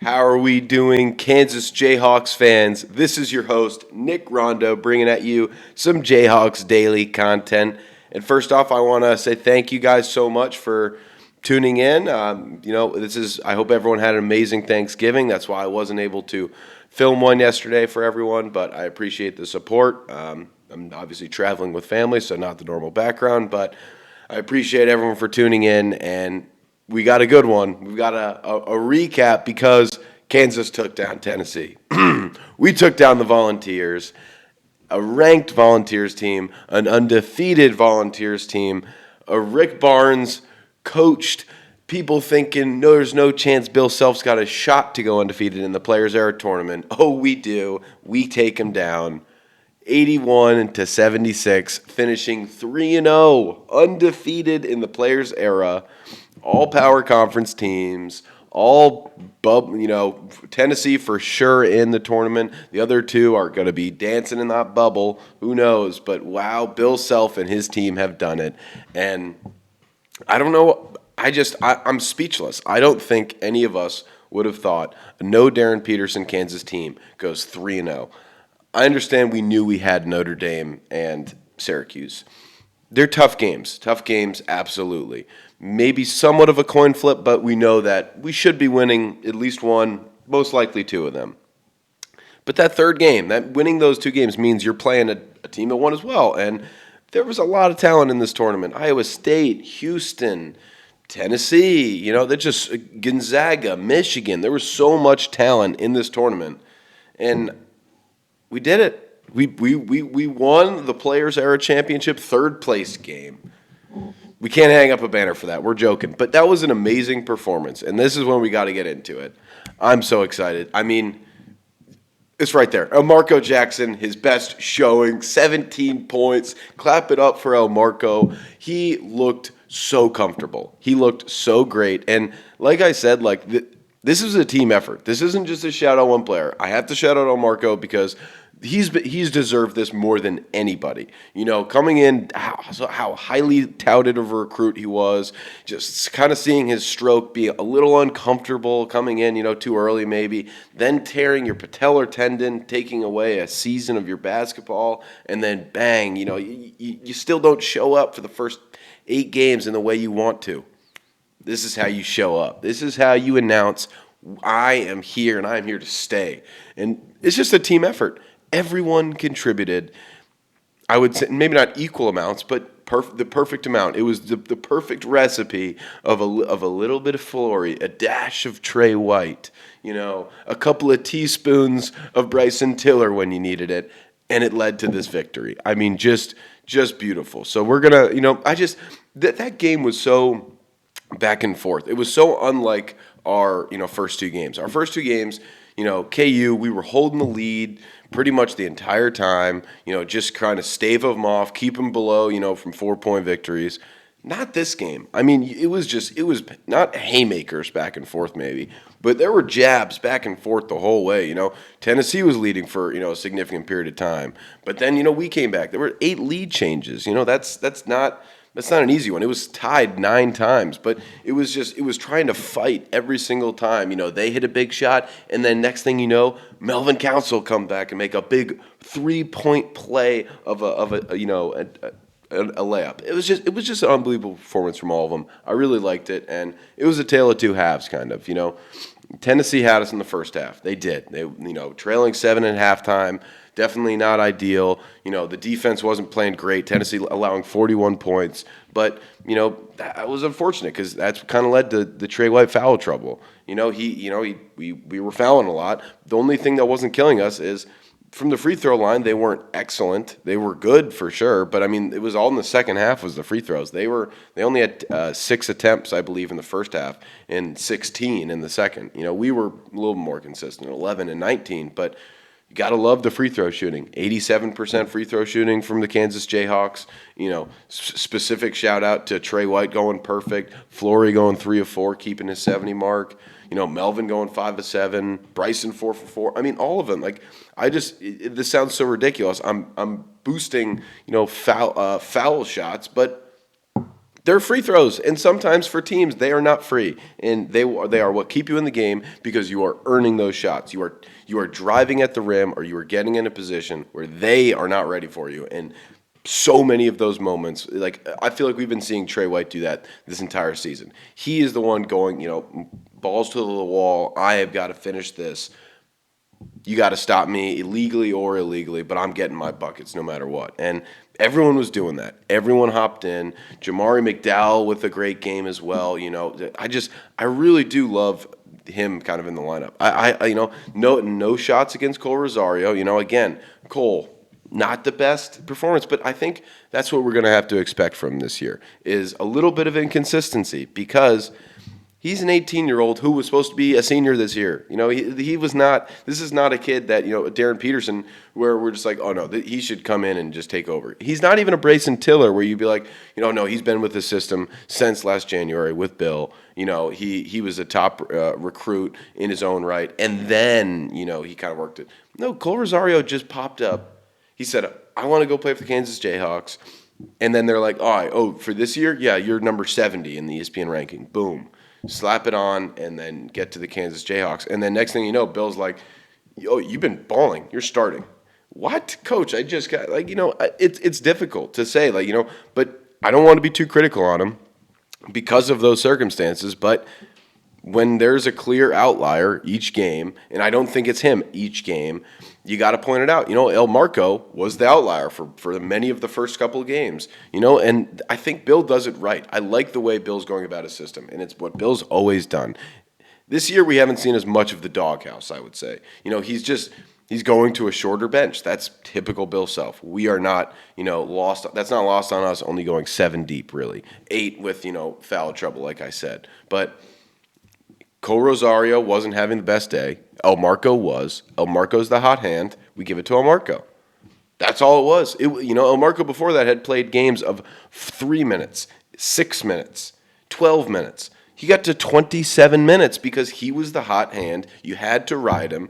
How are we doing, Kansas Jayhawks fans? This is your host, Nick Rondeau, bringing at you some Jayhawks Daily content. And first off, I want to say thank you guys so much for tuning in. I hope everyone had an amazing Thanksgiving. That's why I wasn't able to film one yesterday for everyone, but I appreciate the support. I'm obviously traveling with family, so not the normal background, but I appreciate everyone for tuning in, and we got a good one. We've got a recap because Kansas took down Tennessee. We took down the Volunteers, a ranked Volunteers team, an undefeated Volunteers team, a Rick Barnes coached, people thinking, no, there's no chance Bill Self's got a shot to go undefeated in the Players Era tournament. Oh, we do. We take him down. 81-76, finishing 3-0, undefeated in the Players Era. All power conference teams, Tennessee for sure in the tournament. The other two are going to be dancing in that bubble. Who knows? But wow, Bill Self and his team have done it. And I don't know. I'm speechless. I don't think any of us would have thought a no Darren Peterson Kansas team goes 3-0. I understand we knew we had Notre Dame and Syracuse. They're tough games, absolutely. Maybe somewhat of a coin flip, but we know that we should be winning at least one, most likely two of them. But that third game, that winning those two games means you're playing a team that won as well. And there was a lot of talent in this tournament. Iowa State, Houston, Tennessee, Gonzaga, Michigan. There was so much talent in this tournament. And we did it. We won the Players Era Championship third place game. We can't hang up a banner for that. We're joking. But that was an amazing performance, and this is when we got to get into it. I'm so excited. I mean, it's right there. Marco Jackson, his best showing, 17 points. Clap it up for Marco. He looked so comfortable. He looked so great. And like I said, this is a team effort. This isn't just a shout out one player. I have to shout out Marco because he's deserved this more than anybody. Coming in, how highly touted of a recruit he was, just kind of seeing his stroke be a little uncomfortable coming in, too early maybe, then tearing your patellar tendon, taking away a season of your basketball, and then bang, you still don't show up for the first 8 games in the way you want to. This is how you show up. This is how you announce, I am here and I am here to stay. And it's just a team effort. Everyone contributed. I would say maybe not equal amounts, but the perfect amount. It was the perfect recipe of a little bit of Flory, a dash of Trey White, a couple of teaspoons of Bryson Tiller when you needed it, and it led to this victory. I mean, just beautiful. So we're gonna, that game was so back and forth. It was so unlike our, first two games. Our first two games, KU, we were holding the lead pretty much the entire time, just kind of stave them off, keep them below, from 4-point victories. Not this game. I mean, it was not haymakers back and forth maybe, but there were jabs back and forth the whole way, Tennessee was leading for, a significant period of time. But then, we came back. There were 8 lead changes. That's not an easy one. It was tied 9 times, but it was trying to fight every single time. They hit a big shot, and then next thing you know, Melvin Council come back and make a big 3-point play of a layup. It was just an unbelievable performance from all of them. I really liked it, and it was a tale of two halves, kind of. Tennessee had us in the first half. They did. They trailing 7 at halftime. Definitely not ideal. The defense wasn't playing great. Tennessee allowing 41 points. But, that was unfortunate because that's kind of led to the Trey White foul trouble. We were fouling a lot. The only thing that wasn't killing us is from the free throw line, they weren't excellent. They were good for sure. But, it was all in the second half was the free throws. They only had 6 attempts, I believe, in the first half and 16 in the second. We were a little more consistent, 11 and 19. But you got to love the free throw shooting. 87% free throw shooting from the Kansas Jayhawks. Specific shout out to Trey White going perfect. Flory going 3 of 4, keeping his 70 mark. Melvin going 5 of 7. Bryson 4 for 4. All of them. This sounds so ridiculous. I'm boosting, foul shots, but They're free throws, and sometimes for teams they are not free, and they are what keep you in the game because you are earning those shots. You are driving at the rim, or you are getting in a position where they are not ready for you. And so many of those moments, like I feel like we've been seeing Trey White do that this entire season. He is the one going, balls to the wall. I have got to finish this. You got to stop me illegally or illegally, but I'm getting my buckets no matter what. And everyone was doing that. Everyone hopped in. Jamari McDowell with a great game as well. I really do love him kind of in the lineup. No shots against Cole Rosario. Again, Cole, not the best performance, but I think that's what we're going to have to expect from this year is a little bit of inconsistency because he's an 18-year-old who was supposed to be a senior this year. He was not. This is not a kid that Darren Peterson, where we're just like, oh no, he should come in and just take over. He's not even a Brayson Tiller, where you'd be like, no, he's been with the system since last January with Bill. He was a top recruit in his own right, and then he kind of worked it. No, Cole Rosario just popped up. He said, I want to go play for the Kansas Jayhawks, and then they're like, for this year, yeah, you're number 70 in the ESPN ranking. Boom. Slap it on, and then get to the Kansas Jayhawks. And then next thing you know, Bill's like, you've been balling. You're starting. What? Coach, I just got, it's difficult to say, but I don't want to be too critical on him because of those circumstances. But when there's a clear outlier each game, and I don't think it's him each game, you got to point it out. El Marco was the outlier for many of the first couple of games, and I think Bill does it right. I like the way Bill's going about his system, and it's what Bill's always done. This year we haven't seen as much of the doghouse, I would say. He's going to a shorter bench. That's typical Bill self. We are not, lost. That's not lost on us, only going 7 deep, really. 8 with, foul trouble, like I said. But Cole Rosario wasn't having the best day. El Marco was. El Marco's the hot hand. We give it to El Marco. That's all it was. El Marco before that had played games of 3 minutes, 6 minutes, 12 minutes. He got to 27 minutes because he was the hot hand. You had to ride him,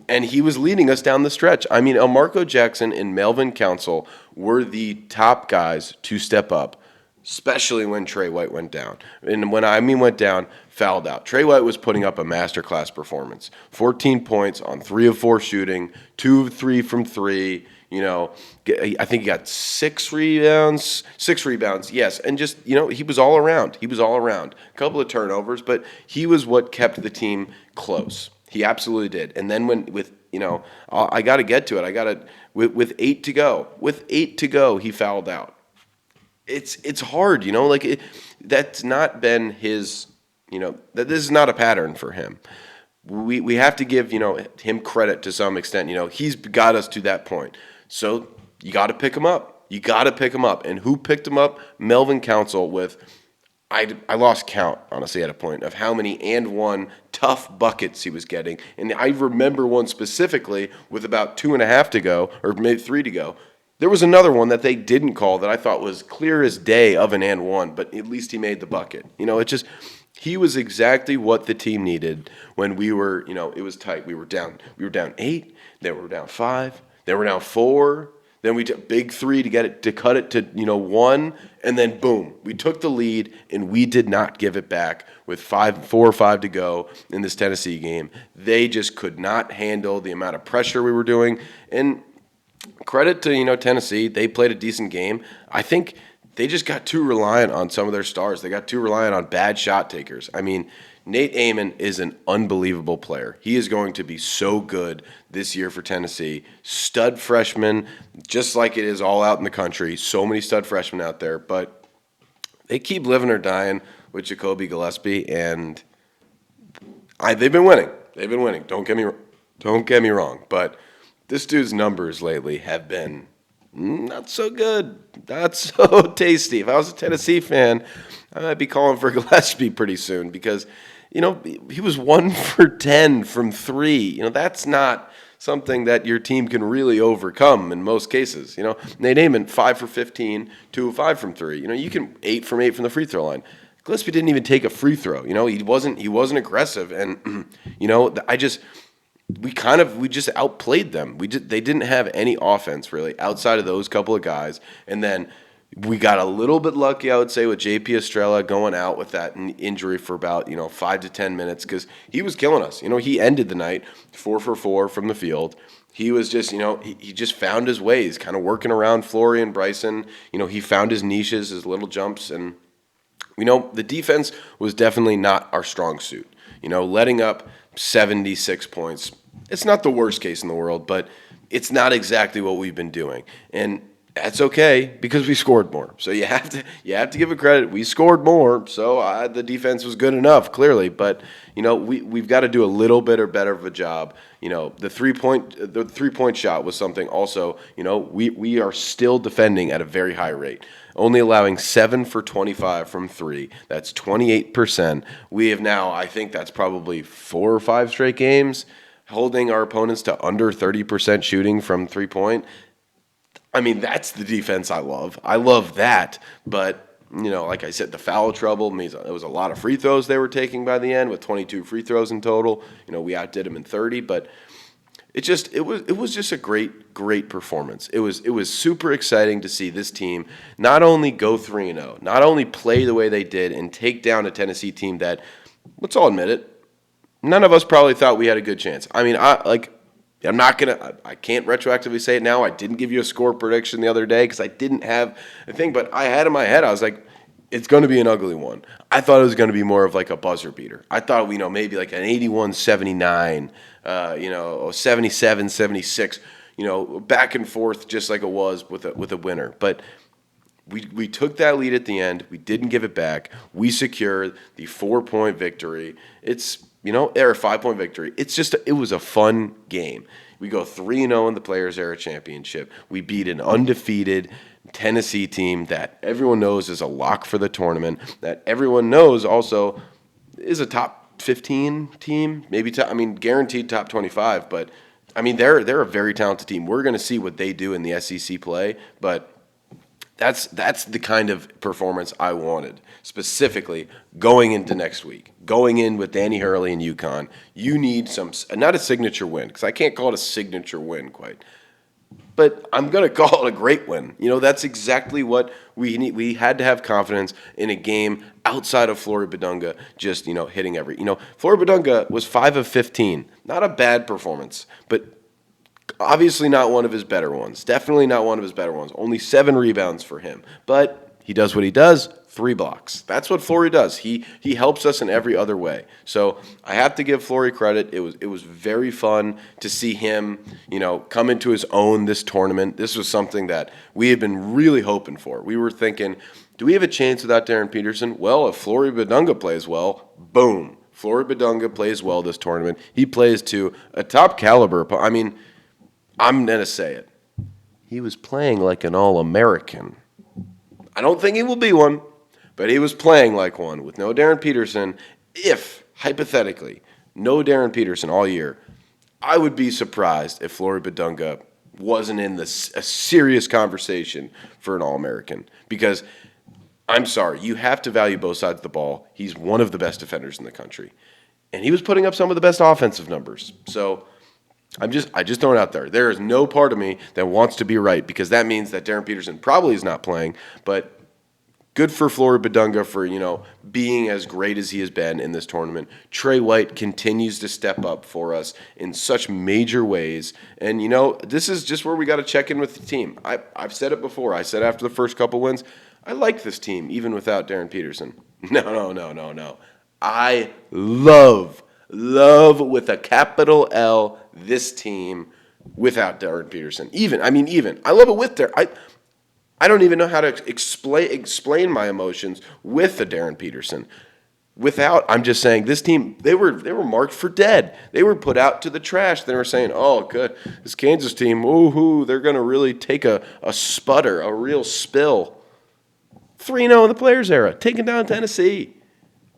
and he was leading us down the stretch. I mean, El Marco Jackson and Melvin Council were the top guys to step up, especially when Trey White went down. And when I mean went down, fouled out. Trey White was putting up a masterclass performance. 14 points on 3 of 4 shooting, 2 of 3 from 3. I think he got 6 rebounds. 6 rebounds, yes. And just, he was all around. A couple of turnovers, but he was what kept the team close. He absolutely did. And then I got to get to it. With 8 to go, he fouled out. It's hard, that's not been his, that this is not a pattern for him. We have to give, him credit to some extent. He's got us to that point. So you got to pick him up. And who picked him up? Melvin Council with, I lost count, honestly, at a point of how many and one tough buckets he was getting. And I remember one specifically with about 2.5 to go, or maybe 3 to go. There was another one that they didn't call that I thought was clear as day of an and one, but at least he made the bucket. He was exactly what the team needed when we were, it was tight. We were down 8, then we were down 5, then we're down 4, then we took big 3 to cut it to 1, and then boom, we took the lead and we did not give it back with 4 or 5 to go in this Tennessee game. They just could not handle the amount of pressure we were doing. And credit to Tennessee, they played a decent game. I think they just got too reliant on some of their stars. They got too reliant on bad shot takers. I mean, Nate Amon is an unbelievable player. He is going to be so good this year for Tennessee. Stud freshman, just like it is all out in the country. So many stud freshmen out there, but they keep living or dying with Jacoby Gillespie, and they've been winning. Don't get me wrong, but this dude's numbers lately have been not so good, not so tasty. If I was a Tennessee fan, I might be calling for Gillespie pretty soon because, he was 1 for 10 from 3. That's not something that your team can really overcome in most cases. Nate Amon, 5 for 15, 2 of 5 from 3. You can 8 from 8 from the free throw line. Gillespie didn't even take a free throw. He wasn't aggressive, and we just outplayed them. They didn't have any offense really outside of those couple of guys. And then We got a little bit lucky, I would say, with JP Estrella going out with that injury for about 5 to 10 minutes because he was killing us. He ended the night 4 for 4 from the field. He was just, he just found his ways, kind of working around Flory and Bryson. He found his niches, his little jumps, and the defense was definitely not our strong suit. Letting up 76 points, it's not the worst case in the world, but it's not exactly what we've been doing. And that's okay because we scored more. So you have to give it credit. We scored more, so the defense was good enough, clearly. But we've got to do a little bit or better of a job. The 3-point shot was something also. We are still defending at a very high rate, only allowing 7 for 25 from 3. That's 28%. We have now, I think that's probably 4 or 5 straight games holding our opponents to under 30% shooting from 3-point. I mean, that's the defense I love. I love that. But, like I said, the foul trouble means it was a lot of free throws they were taking by the end with 22 free throws in total. We outdid them in 30. But it was just a great performance. It was super exciting to see this team not only go 3-0, not only play the way they did and take down a Tennessee team that, let's all admit it, none of us probably thought we had a good chance. I mean, I can't retroactively say it now. I didn't give you a score prediction the other day because I didn't have a thing, but I had in my head, I was like, it's going to be an ugly one. I thought it was going to be more of like a buzzer beater. I thought, maybe like an 81-79, 77-76, back and forth just like it was with a winner. But we took that lead at the end. We didn't give it back. We secured the 4-point victory. Or 5-point victory. It was a fun game. We go 3-0 in the Players Era Championship. We beat an undefeated Tennessee team that everyone knows is a lock for the tournament, that everyone knows also is a top 15 team, maybe guaranteed top 25, but they're a very talented team. We're going to see what they do in the SEC play, but that's the kind of performance I wanted, specifically going into next week. Going in with Danny Hurley and UConn, you need not a signature win, because I can't call it a signature win quite, but I'm going to call it a great win. That's exactly what we need. We had to have confidence in a game outside of Flory Bidunga just, hitting every. Flory Bidunga was 5 of 15. Not a bad performance, but obviously not one of his better ones. Definitely not one of his better ones. Only 7 rebounds for him. But he does what he does, 3 blocks. That's what Flory does. He helps us in every other way. So I have to give Flory credit. It was very fun to see him, come into his own this tournament. This was something that we had been really hoping for. We were thinking, do we have a chance without Darren Peterson? Well, if Flory Bidunga plays well, boom. Flory Bidunga plays well this tournament. He plays to a top caliber. I'm going to say it. He was playing like an All-American. I don't think he will be one, but he was playing like one with no Darren Peterson. If, hypothetically, no Darren Peterson all year, I would be surprised if Flory Bidunga wasn't in a serious conversation for an All-American. Because, I'm sorry, you have to value both sides of the ball. He's one of the best defenders in the country. And he was putting up some of the best offensive numbers. So I just throw it out there. There is no part of me that wants to be right, because that means that Darren Peterson probably is not playing, but good for Flory Bidunga for, being as great as he has been in this tournament. Trey White continues to step up for us in such major ways. And, this is just where we got to check in with the team. I've said it before. I said after the first couple wins, I like this team even without Darren Peterson. No. I love with a capital L this team without Darren Peterson. Even. I love it with Darren. I don't even know how to explain my emotions with the Darren Peterson. Without, I'm just saying, this team, they were marked for dead. They were put out to the trash. They were saying, oh, good, this Kansas team, they're going to really take a sputter, a real spill. 3-0 in the Players Era, taking down Tennessee.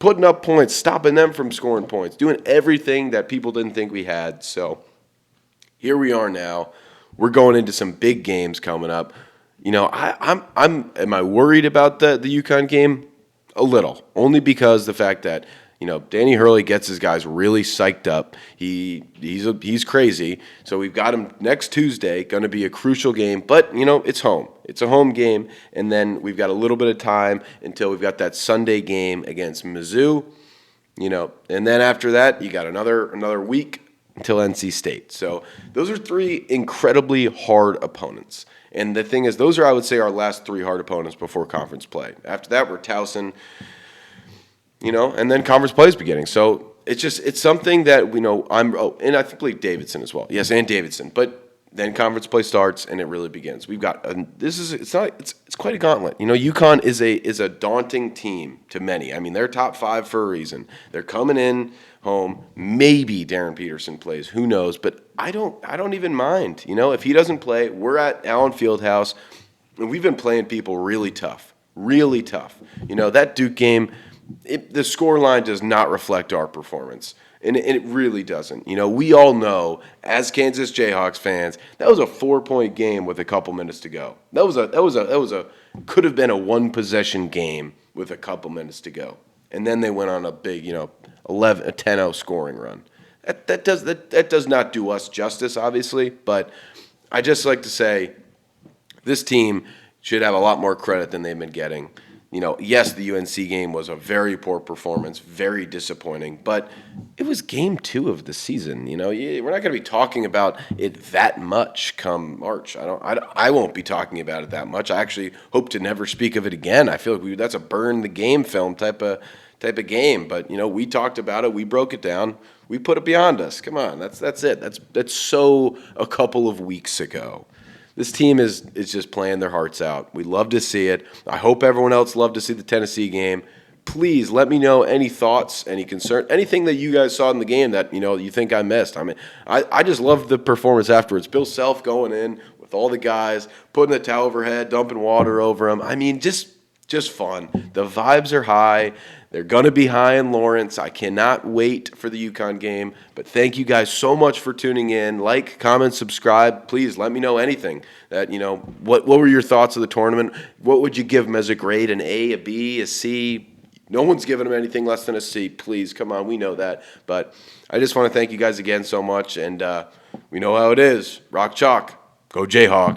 Putting up points, stopping them from scoring points, doing everything that people didn't think we had. So here we are now. We're going into some big games coming up. Am I worried about the UConn game? A little, only because the fact that Danny Hurley gets his guys really psyched up. He's crazy. So we've got him next Tuesday, going to be a crucial game. But, it's home. It's a home game. And then we've got a little bit of time until we've got that Sunday game against Mizzou. And then after that, you got another week until NC State. So those are 3 incredibly hard opponents. And the thing is, those are, I would say, our last 3 hard opponents before conference play. After that, we're Towson, and then conference play is beginning. So it's something that and I believe Davidson as well. Yes, and Davidson. But then conference play starts and it really begins. We've got it's quite a gauntlet. UConn is a daunting team to many. I mean, they're top 5 for a reason. They're coming in home. Maybe Darren Peterson plays. Who knows? But I don't even mind. If he doesn't play, we're at Allen Fieldhouse, and we've been playing people really tough. Really tough. That Duke game, the score line does not reflect our performance. And it really doesn't. We all know, as Kansas Jayhawks fans, that was a 4-point game with a couple minutes to go. That was a could have been a 1-possession game with a couple minutes to go. And then they went on a big, 10-0 scoring run. That does not do us justice, obviously. But I just like to say, this team should have a lot more credit than they've been getting. Yes, the UNC game was a very poor performance, very disappointing, but it was game 2 of the season. We're not going to be talking about it that much come March. I won't be talking about it that much. I actually hope to never speak of it again. I feel like that's a burn the game film type of game. But we talked about it, we broke it down, we put it behind us. Come on, that's it. That's so a couple of weeks ago. This team is just playing their hearts out. We love to see it. I hope everyone else loved to see the Tennessee game. Please let me know any thoughts, any concern, anything that you guys saw in the game that you think I missed. I mean, I just love the performance afterwards. Bill Self going in with all the guys, putting the towel overhead, dumping water over them. I mean, just fun. The vibes are high. They're going to be high in Lawrence. I cannot wait for the UConn game. But thank you guys so much for tuning in. Like, comment, subscribe. Please let me know anything. What were your thoughts of the tournament? What would you give them as a grade? An A, a B, a C? No one's giving them anything less than a C. Please, come on. We know that. But I just want to thank you guys again so much. And we know how it is. Rock chalk. Go Jayhawks.